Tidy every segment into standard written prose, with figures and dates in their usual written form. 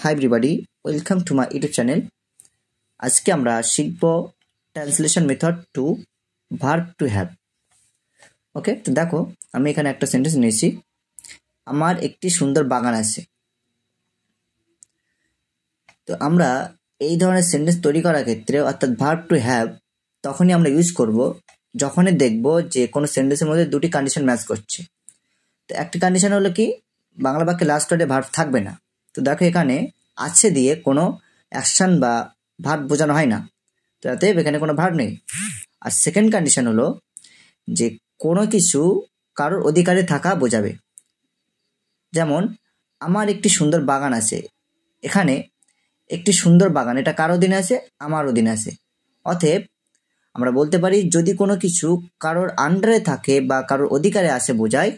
High everybody, welcome to my YouTube channel. আজকে আমরা শিখব translation method to verb to have. Okay, তো দেখো আমি এখানে একটা সেন্টেন্স নিয়েছি, আমার একটি সুন্দর বাগান আছে। তো আমরা এই ধরনের সেন্টেন্স তৈরি করার ক্ষেত্রে অর্থাৎ ভার্ব টু হ্যাভ তখনই আমরা ইউজ করব যখনই দেখব যে কোনো সেন্টেন্সের মধ্যে দুটি কন্ডিশন ম্যাচ করছে। তো একটি কন্ডিশন হলো কি, বাংলা বাক্যে লাস্ট ওয়ার্ডে ভার্ব থাকবে না। তো দেখো এখানে আছে দিয়ে কোনো অ্যাকশন বা ভার্ব বোঝানো হয় না, তো অতএব এখানে কোনো ভার্ব নেই। আর সেকেন্ড কন্ডিশন হলো যে কোনো কিছু কারোর অধিকারে থাকা বোঝাবে। যেমন আমার একটি সুন্দর বাগান আছে, এখানে একটি সুন্দর বাগান এটা কার অধীনে আছে? আমার অধীনে আছে। অতএব আমরা বলতে পারি যদি কোনো কিছু কারোর আন্ডারে থাকে বা কারোর অধিকারে আসে বোঝায়,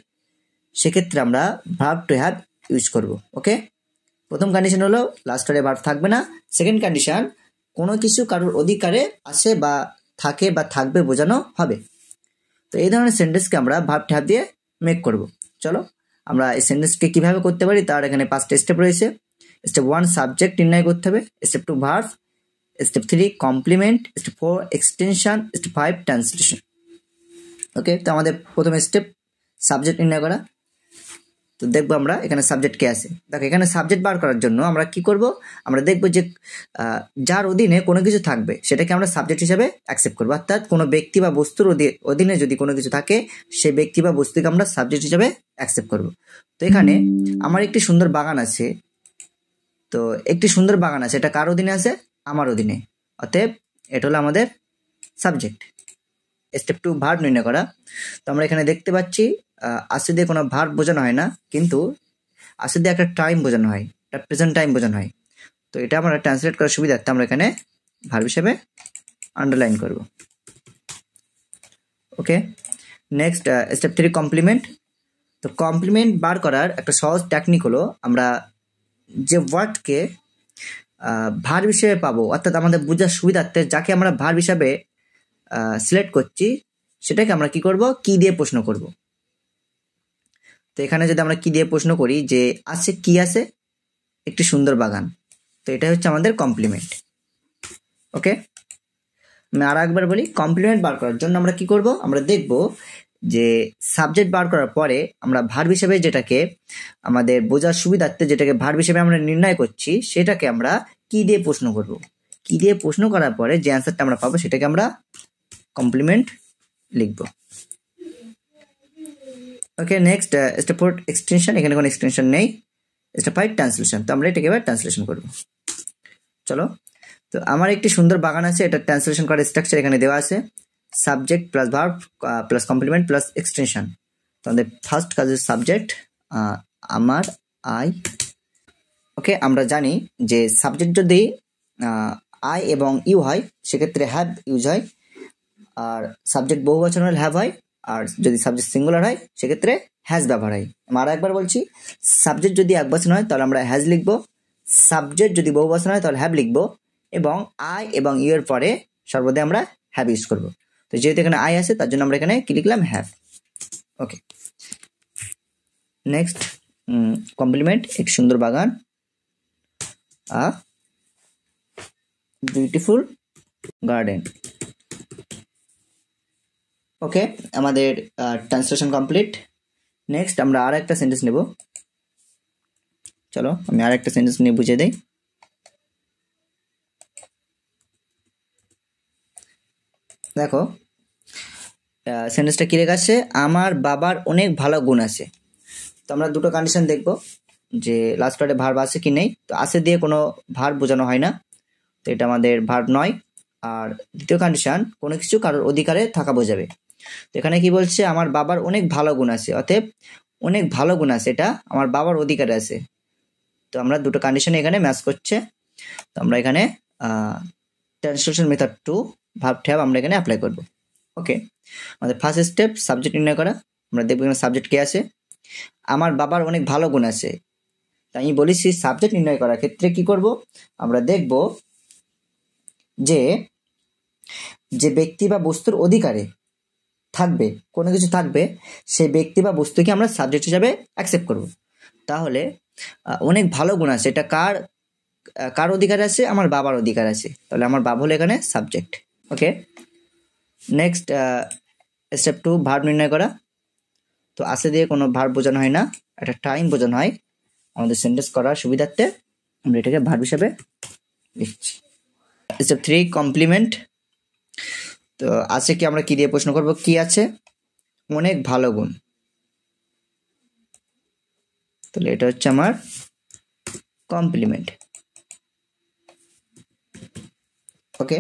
সেক্ষেত্রে আমরা ভার্ব টু হ্যাভ ইউজ করব। ওকে, প্রথম কন্ডিশন হলো লাস্ট ওয়ার্ডে ভার্ব থাকবে না। সেকেন্ড কন্ডিশন, কোনো কিছু কারোর অধিকারে আসে বা থাকে বা থাকবে বোঝানো হবে। তো এই ধরনের সেন্টেন্সকে আমরা ভার্ব টু হ্যাভ দিয়ে মেক করব। চলো আমরা এই সেন্টেন্সকে কিভাবে করতে পারি তার এখানে 5টা স্টেপ রয়েছে। স্টেপ 1 সাবজেক্ট নির্ণয় করতে হবে, step 2 verb, step 3 complement, step 4 extension, step 5 translation. Okay, তো আমাদের প্রথম স্টেপ সাবজেক্ট নির্ণয় করা। তো দেখবো আমরা এখানে সাবজেক্ট কে আছে। দেখো এখানে সাবজেক্ট বার করার জন্য আমরা কি করব, আমরা দেখবো যে যার অধীনে কোনো কিছু থাকবে সেটাকে আমরা সাবজেক্ট হিসেবে অ্যাকসেপ্ট করবো। অর্থাৎ কোনো ব্যক্তি বা বস্তুর অধীনে যদি কোনো কিছু থাকে সেই ব্যক্তি বা বস্তুকে আমরা সাবজেক্ট হিসেবে অ্যাকসেপ্ট করব। তো এখানে আমার একটি সুন্দর বাগান আছে, তো একটি সুন্দর বাগান আছে এটা কার অধীনে আছে? আমার অধীনে। অতএব এটা হলো আমাদের সাবজেক্ট। স্টেপ 2 ভার্ব নির্ণয় করা। তো আমরা এখানে দেখতে পাচ্ছি আসে দিয়ে কোনো ভার্ব বোঝানো হয় না, কিন্তু আসে দিয়ে একটা টাইম বোঝানো হয়, একটা প্রেজেন্ট টাইম বোঝানো হয়। তো এটা আমরা ট্রান্সলেট করার সুবিধার্থে আমরা এখানে ভার্ব হিসেবে আন্ডারলাইন করব। ওকে, নেক্সট স্টেপ 3 কমপ্লিমেন্ট। তো কমপ্লিমেন্ট বার করার একটা সহজ টেকনিক হলো আমরা যে ওয়ার্ডকে ভার্ব হিসেবে পাবো, অর্থাৎ আমাদের বোঝার সুবিধার্থে যাকে আমরা ভার্ব হিসাবে সিলেক্ট করছি সেটাকে আমরা কি করব, কি দিয়ে প্রশ্ন করব। তো এখানে যদি আমরা কি দিয়ে প্রশ্ন করি যে আছে কি আছে? একটি সুন্দর বাগান। তো এটা হচ্ছে আমাদের কমপ্লিমেন্ট। ওকে, আমি আর একবার বলি, কমপ্লিমেন্ট বার করার জন্য আমরা কি করব, আমরা দেখব যে সাবজেক্ট বার করার পরে আমরা ভার্ব হিসেবে যেটাকে আমাদের বোঝার সুবিধার্থে যেটাকে ভার্ব হিসেবে আমরা নির্ণয় করছি সেটাকে আমরা কি দিয়ে প্রশ্ন করব। কি দিয়ে প্রশ্ন করার পরে যে অ্যান্সারটা আমরা পাবো সেটাকে আমরা কমপ্লিমেন্ট লিখব। ওকে, নেক্সট স্টেপ 4 এক্সটেনশন। এখানে কোনো এক্সটেনশন নেই। Step 5 translation. তো আমরা এটাকে এবার ট্রান্সলেশন করব। চলো, তো আমার একটি সুন্দর বাগান আছে, এটা ট্রান্সলেশন করার স্ট্রাকচার এখানে দেওয়া আছে, subject plus verb plus complement plus extension. তো আমাদের ফার্স্ট কাজের সাবজেক্ট আমার আই। ওকে, আমরা জানি যে সাবজেক্ট যদি আই এবং ইউ হয় সেক্ষেত্রে হ্যাভ ইউজ হয়, আর সাবজেক্ট বহুবচন হলে হ্যাভ হয়, আর যদি সাবজেক্ট সিঙ্গুলার হয় সেক্ষেত্রে হ্যাজ ব্যবহার হয়। আমরা আর একবার বলছি, সাবজেক্ট যদি একবচন হয় তাহলে আমরা হ্যাজ লিখবো, সাবজেক্ট যদি বহুবচন হয় তাহলে হ্যাভ লিখবো, এবং আই এবং ইউ এর পরে সর্বদা আমরা হ্যাভ ইউজ করব। তো যেহেতু এখানে আই আছে তার জন্য আমরা এখানে কি লিখলাম, হ্যাভ। ওকে, নেক্সট কমপ্লিমেন্ট, এক সুন্দর বাগান, আ বিউটিফুল গার্ডেন। ওকে, আমাদের ট্রান্সলেশন কমপ্লিট। নেক্সট আমরা আর একটা সেন্টেন্স নেব। চলো আমি আর একটা সেন্টেন্স নিয়ে বুঝিয়ে দেই। দেখো সেন্টেন্সটা কি লেখা আছে, আমার বাবার অনেক ভালো গুণ আছে। তো আমরা দুটো কন্ডিশন দেখব যে লাস্ট ওয়ার্ডে ভার্ব আছে কি নেই। তো আছে দিয়ে কোনো ভার্ব বোঝানো হয় না, তো এটা আমাদের ভার্ব নয়। আর দ্বিতীয় কন্ডিশন, কোনো কিছু কারোর অধিকারে থাকা বোঝাবে। তো এখানে কি বলছে, আমার বাবার অনেক ভালো গুণ আছে। অতএব অনেক ভালো গুণ আছে এটা আমার বাবার অধিকারে আছে। তো আমরা দুটো কন্ডিশন এখানে ম্যাচ করছে। তো আমরা এখানে translation method to verb to have আমরা এখানে অ্যাপ্লাই করব। ওকে, আমাদের ফার্স্ট স্টেপ সাবজেক্ট নির্ণয় করা। আমরা দেখবো এখানে সাবজেক্ট কে আছে, আমার বাবার অনেক ভালো গুণ আছে। তাই আমি বলেছি সাবজেক্ট নির্ণয় করার ক্ষেত্রে কি করব, আমরা দেখব যে যে ব্যক্তি বা বস্তুর অধিকারে থাকবে, কোনো কিছু থাকবে, সেই ব্যক্তি বা বস্তুকে আমরা সাবজেক্ট হিসাবে অ্যাকসেপ্ট করব। তাহলে অনেক ভালো গুণ আছে এটা কার কার অধিকার আছে? আমার বাবার অধিকার আছে, তাহলে আমার বাবা হলো এখানে সাবজেক্ট। ওকে, নেক্সট স্টেপ 2, ভার্ব নির্ণয় করা। তো আছে দিয়ে কোনো ভার্ব বোঝানো হয় না, একটা টাইম বোঝানো হয়। আমাদের সেন্টেন্স করার সুবিধার্থে আমরা এটাকে ভার্ব হিসাবে লিখছি। Step 3, complement. তো আছে কি, আমরা কি দিয়ে প্রশ্ন করব? কি আছে? অনেক ভালো গুণ। তাহলে এটা হচ্ছে আমার কমপ্লিমেন্ট। ওকে,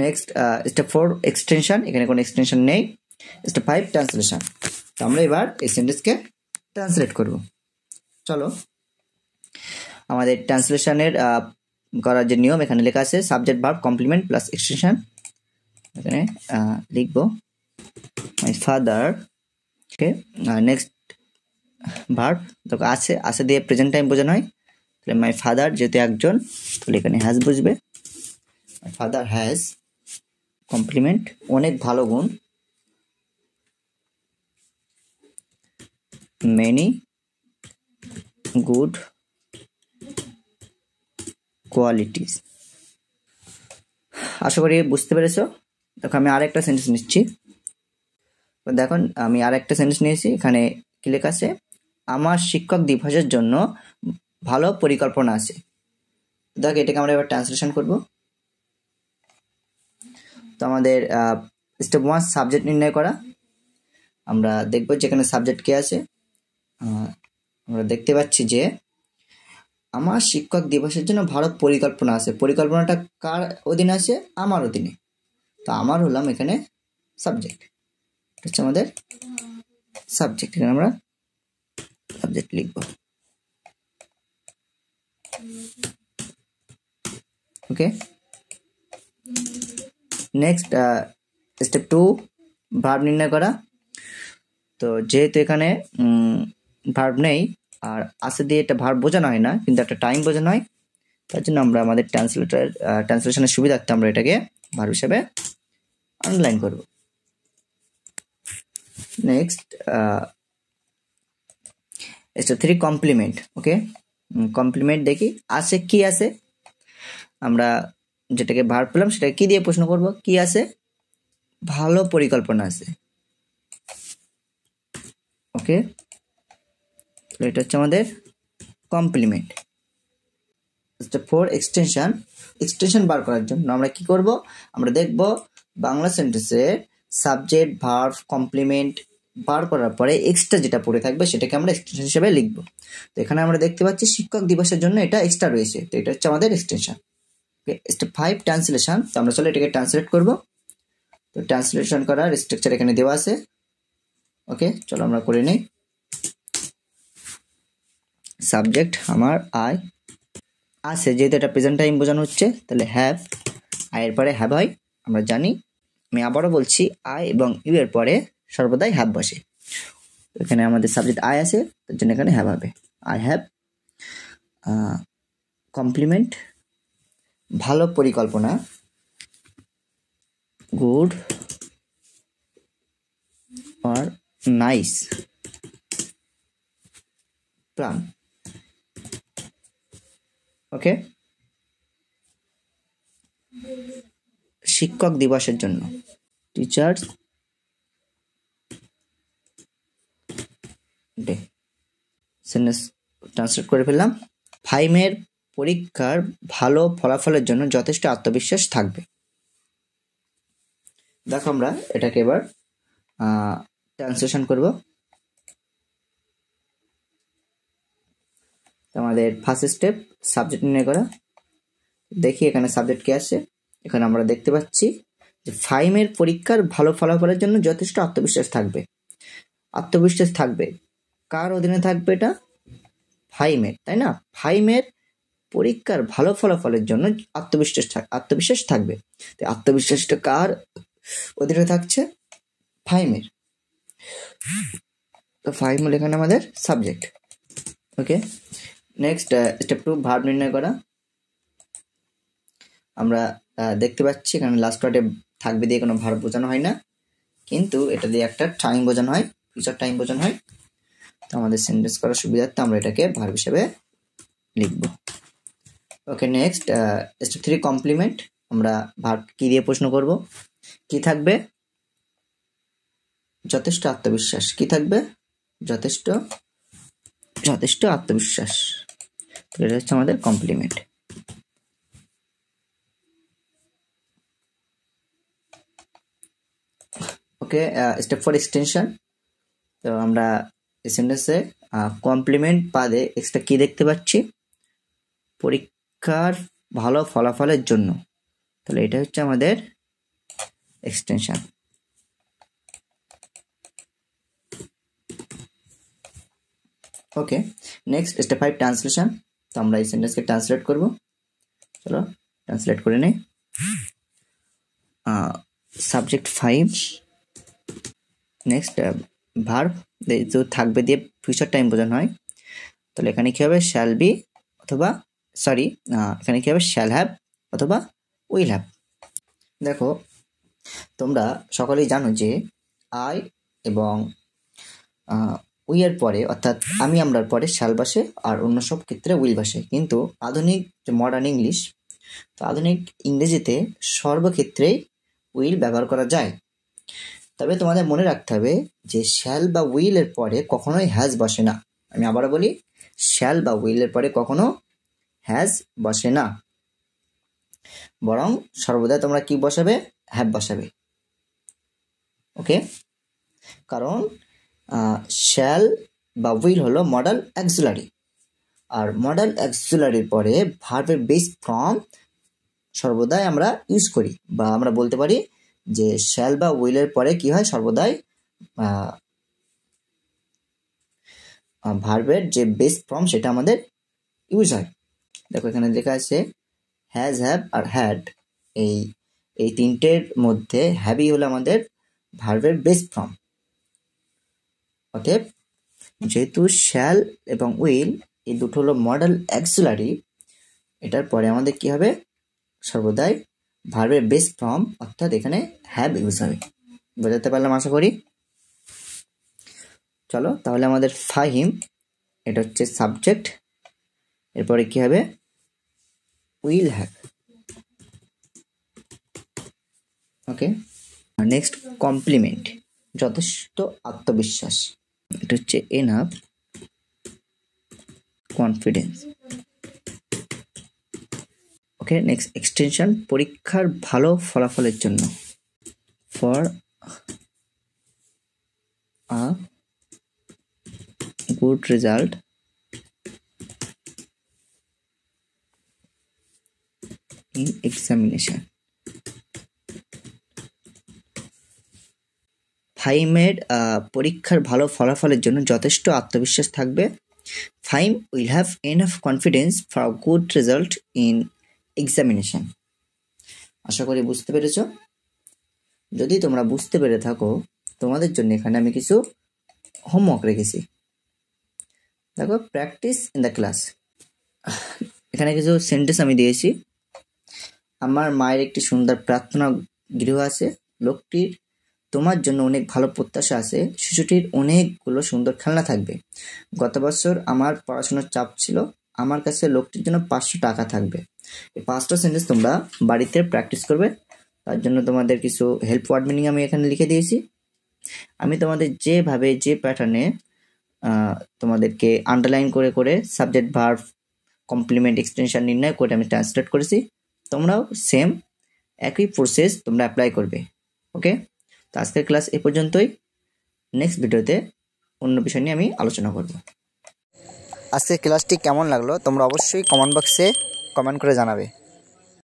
নেক্সট স্টেপ 4, এক্সটেনশন। এখানে কোনো এক্সটেনশন নেই। Step 5, translation. তো আমরা এবার এই সেন্টেন্সকে ট্রান্সলেট করব। চলো, আমাদের ট্রান্সলেশনের করার যে নিয়ম এখানে লেখা আছে, subject verb complement plus extension. এখানে লিখব my father. Okay, next verb দেখো আছে দিয়ে প্রেজেন্ট টাইম বোঝানো হয়। তাহলে মাই ফাদার যেহেতু একজন, তাহলে এখানে হ্যাজ বুঝবে। মাই ফাদার হ্যাজ, কমপ্লিমেন্ট অনেক ভালো গুণ, মেনি গুড কোয়ালিটিস। আশা করি বুঝতে পেরেছো। দেখো আমি আরেকটা সেন্টেন্স নিচ্ছি। দেখুন আমি আরেকটা সেন্টেন্স নিয়েছি। এখানে কি লেখা আছে? আমার শিক্ষক দিবসের জন্য ভালো পরিকল্পনা আছে। দেখো এটাকে আমরা এবার ট্রান্সলেশন করব। তো আমাদের স্টেপ 1, সাবজেক্ট নির্ণয় করা। আমরা দেখব যেখানে সাবজেক্ট কে আছে। আমরা দেখতে পাচ্ছি যে আমার শিক্ষক দিবসের জন্য ভালো পরিকল্পনা আছে। পরিকল্পনাটা কার অধীনে আছে? আমার অধীনে। তো আমার হলাম এখানে সাবজেক্ট, হচ্ছে আমাদের সাবজেক্ট। এখানে আমরা সাবজেক্ট লিখব। ওকে, নেক্সট স্টেপ 2, ভার্ব নির্ণয় করা। তো যেহেতু এখানে ভার্ব নেই আর আছে দিয়ে একটা ভার্ব বোঝানো হয় না, কিন্তু একটা টাইম বোঝানো হয়, তার জন্য আমরা আমাদের ট্রান্সলেশনের সুবিধার্থে আমরা এটাকে ভার্ব হিসেবে আন্ডারলাইন করব। Next step 3, complement. Okay, complement দেখি আছে কি আছে। আমরা যেটাকে ভার্ব পেলাম সেটাকে কি দিয়ে প্রশ্ন করব? কি আছে? ভালো পরিকল্পনা আছে। ওকে, এটা হচ্ছে আমাদের কমপ্লিমেন্ট। Step 4, extension. এক্সটেনশন বার করার জন্য আমরা কি করব? আমরা দেখব বাংলা সেন্টেন্সে সাবজেক্ট ভার্ব কমপ্লিমেন্ট বার করার পরে এক্সট্রা যেটা পড়ে থাকবে সেটাকে আমরা এক্সটেনশন হিসেবে লিখব। তো এখানে আমরা দেখতে পাচ্ছি শিক্ষক দিবসের জন্য এটা এক্সট্রা রয়েছে, তো এটা হচ্ছে আমাদের এক্সটেনশন। ওকে, স্টেপ 5, ট্রান্সলেশন। তো আমরা চলো এটাকে ট্রান্সলেট করব। তো ট্রান্সলেশন করার স্ট্রাকচার এখানে দেওয়া আছে। ওকে, চলো আমরা করে নিই। সাবজেক্ট আমার আই আছে, যেহেতু এটা প্রেজেন্ট টাইম বোঝানো হচ্ছে, তাহলে হ্যাভ, আয়ের পরে হ্যাভ হয় আমরা জানি। আমি আবারও বলছি, আই এবং ইউ এর পরে সর্বদাই হ্যাভ বসে। এখানে আমাদের সাবজেক্ট আই আছে, তার জন্য এখানে হ্যাভ হবে। আই হ্যাভ কমপ্লিমেন্ট ভালো পরিকল্পনা, গুড আর নাইস প্ল্যান। ওকে, শিক্ষক দিবসের জন্য টিচার্স ডে। সেন্টেন্স ট্রান্সলেট করে ফেললাম। ফাইমের পরীক্ষার ভালো ফলাফলের জন্য যথেষ্ট আত্মবিশ্বাস থাকবে। দেখো আমরা এটাকে এবার ট্রান্সলেশন করব। আমাদের ফার্স্ট স্টেপ সাবজেক্ট নির্ণয় করা। দেখি এখানে সাবজেক্ট কে আছে। এখানে আমরা দেখতে পাচ্ছি যে ফাইমের পরীক্ষার ভালো ফলাফলের জন্য যথেষ্ট আত্মবিশ্বাস থাকবে। আত্মবিশ্বাস থাকবে কার অধীনে থাকবে? এটা ফাইমের, তাই না? ফাইমের পরীক্ষার ভালো ফলাফলের জন্য আত্মবিশ্বাস থাকবে। তো আত্মবিশ্বাসটা কার অধীনে থাকছে? ফাইমের। তো ফাইম হলো এখানে আমাদের সাবজেক্ট। ওকে, নেক্সট স্টেপ 2, ভার্ব নির্ণয় করা। আমরা দেখতে পাচ্ছি এখানে লাস্ট ওয়ার্ডে থাকবে দিয়ে কোনো ভার্ব বোঝানো হয় না, কিন্তু এটা দিয়ে একটা টাইম বোঝানো হয়, ফিউচার টাইম বোঝানো হয়। তো আমাদের সেন্টেন্স করার সুবিধার্থে আমরা এটাকে ভার্ব হিসেবে লিখব। ওকে, নেক্সট স্টেপ 3 কমপ্লিমেন্ট। আমরা ভার্ব কি দিয়ে প্রশ্ন করব? কি থাকবে? যথেষ্ট আত্মবিশ্বাস। কি থাকবে? যথেষ্ট আত্মবিশ্বাস। এটা হচ্ছে আমাদের কমপ্লিমেন্ট। ওকে, স্টেপ 4 এক্সটেনশন। তো আমরা এই সেন্টেন্সে কমপ্লিমেন্ট বাদে এক্সট্রা কি দেখতে পাচ্ছি? পরীক্ষার ভালো ফলাফলের জন্য। তাহলে এটা হচ্ছে আমাদের এক্সটেনশন। ওকে, নেক্সট স্টেপ 5 ট্রান্সলেশন। তো আমরা এই সেন্টেন্সকে ট্রান্সলেট করব। চলো ট্রান্সলেট করে নেই। সাবজেক্ট 5, নেক্সট ভার্ব যে থাকবে দিয়ে ফিউচার টাইম বোঝানো হয়। তাহলে এখানে কি হবে? শ্যাল বি অথবা এখানে কি হবে? শ্যাল হ্যাভ অথবা উইল হ্যাভ। দেখো, তোমরা সকলেই জানো যে আই এবং উই এর পরে, অর্থাৎ আমি আমরার পরে শ্যাল বসে আর অন্য সব ক্ষেত্রে উইল বসে। কিন্তু আধুনিক যে মডার্ন ইংলিশ, তো আধুনিক ইংরেজিতে সর্বক্ষেত্রেই উইল ব্যবহার করা যায়। তবে তোমাদের মনে রাখতে হবে যে শ্যাল বা উইল এর পরে কখনোই হ্যাজ বসে না। আমি আবারও বলি, শ্যাল বা উইল এর পরে কখনো হ্যাজ বসে না, বরং সর্বদা তোমরা কি বসাবে? হ্যাভ বসাবে। ওকে, কারণ শ্যাল বা উইল হলো মডাল অ্যাক্সিলারি, আর মডাল অ্যাক্সিলারির পরে ভার্বের বেস ফর্ম সর্বদাই আমরা ইউজ করি, বা আমরা বলতে পারি যে শ্যাল বা উইলের পরে কি হয়? সর্বদাই ভার্বের যে বেস ফর্ম সেটা আমাদের ইউজ হয়। দেখো এখানে লেখা আছে হ্যাজ, হ্যাভ আর হ্যাড। এই তিনটের মধ্যে হ্যাভই হলো আমাদের ভার্বের বেস ফর্ম। অতএব যেহেতু শ্যাল এবং উইল এই দুটো হলো মডাল অ্যাক্সিলারি, এটার পরে আমাদের কি হবে? সর্বদাই ভার্বের বেস ফর্ম, অর্থাৎ এখানে হ্যাভ ইউজ হবে। বোঝাতে পারলাম আশা করি। চলো তাহলে আমাদের ফাহিম, এটা হচ্ছে সাবজেক্ট, এরপরে কি হবে? Will have. Okay, next complement, যথেষ্ট আত্মবিশ্বাস। এটা হচ্ছে enough confidence. Okay, next extension, পরীক্ষার ভালো ফলাফলের জন্য। For a good result in examination. ফাইমের পরীক্ষার ভালো ফলাফলের জন্য যথেষ্ট আত্মবিশ্বাস থাকবে। Fahim will have enough confidence for good result in examination. আশা করি বুঝতে পেরেছ। যদি তোমরা বুঝতে পেরে থাকো, তোমাদের জন্য এখানে আমি কিছু হোমওয়ার্ক রেখেছি। দেখো, প্র্যাকটিস ইন দ্য ক্লাস। এখানে কিছু সেন্টেন্স আমি দিয়েছি। আমার মায়ের একটি সুন্দর প্রার্থনা গৃহ আছে। লোকটির তোমার জন্য অনেক ভালো প্রত্যাশা আছে। শিশুটির অনেকগুলো সুন্দর খেলনা থাকবে। গত বছর আমার পড়াশোনার চাপ ছিল। আমার কাছে লোকটির জন্য 500 টাকা থাকবে। এই 5টা সেন্টেন্স তোমরা বাড়িতে প্র্যাকটিস করবে। তার জন্য তোমাদের কিছু হেল্প ওয়ার্ড মিনিং আমি এখানে লিখে দিয়েছি। আমি তোমাদের যেভাবে যে প্যাটার্নে তোমাদেরকে আন্ডারলাইন করে করে সাবজেক্ট, ভার্ব, কমপ্লিমেন্ট, এক্সটেনশন নির্ণয় করে আমি ট্রান্সলেট করেছি, তোমরাও সেম একই প্রসেস তোমরা অ্যাপ্লাই করবে। ওকে, তো আজকের ক্লাস এ পর্যন্তই। নেক্সট ভিডিওতে অন্য বিষয় নিয়ে আমি আলোচনা করব। আজকের ক্লাসটি কেমন লাগলো তোমরা অবশ্যই কমেন্ট বক্সে কমেন্ট করে জানাবে।